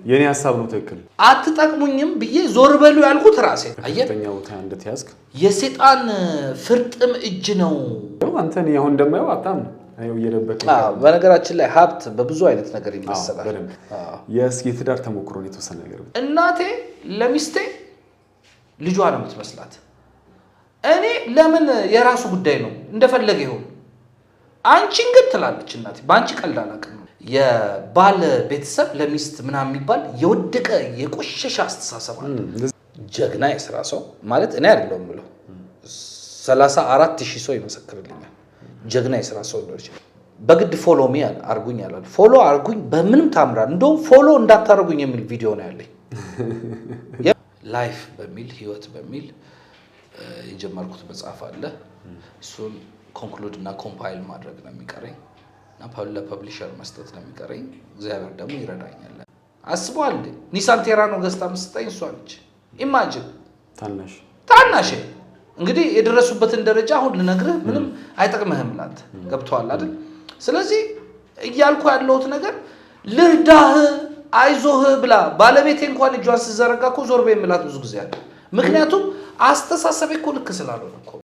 የኔ ሐሳብ ነው ትክክል አትጠቅሙኝም ብዬ ዞር በሉ ያልኩት ራሴ አየተኛው እንደተያዝክ የሰይጣን ፍርጥም እጅ ነው አንተን ያው እንደማየው አጣም አይው እየደበቀ በነገራችን ላይ ሀብት በብዙ አይነት ነገር ይመሰላል የትዳር ተሞክሮ ነው የተወሰነ ነገር እናቴ ለሚስቴ ልጇ ነው የምትመስላት እኔ ለምን የራሱ ጉዳይ ነው እንደፈለገ ይሁን አንቺን ግን ትላለች እናቴ ባንቺ ቀልድ አላውቅም የባል ቤተሰብ ለሚስት ምናምን የሚባል የወደቀ የቆሸሸ አስተሳሰብ አለ ጀግና የሥራ ሰው ማለት እኔ አይደለም ብለው 34000 ሰው ይመሰክርልኛል ጀግና የሥራ ሰው ነው በግድ ፎሎ ሚ አርጉኝ ያላል ፎሎ አርጉኝ በምንም ታምራል እንደውም ፎሎ እንዳታረጉኝ የሚል ቪዲዮ ነው ያለኝ ላይፍ በሚል ህይወት በሚል የጀመርኩት መጽሐፍ አለ እሱን ኮንክሉድ እና ኮምፓይል ማድረግ ነው የሚቀረኝ እና ለፐብሊሸር መስጠት ነው የሚቀረኝ እግዚአብሔር ደግሞ ይረዳኛል አስቧል ኒሳን ቴራኖ ገዝታ መስጠኝ እሷ ነች ኢማጂን ታናሽ እንግዲህ የደረሱበትን ደረጃ አሁን ልነግርህ ምንም አይጠቅምህም ላንተ ገብቷል አይደል ስለዚህ እያልኩ ያለሁት ነገር ልርዳህ አይዞህ ብላ ባለቤቴ እንኳን እጇን ሲዘረጋ እኮ ዞር በይ ምላት ብዙ ጊዜ አለ ምክንያቱም አስተሳሰቤ እኮ ልክ ስላልሆነ እኮ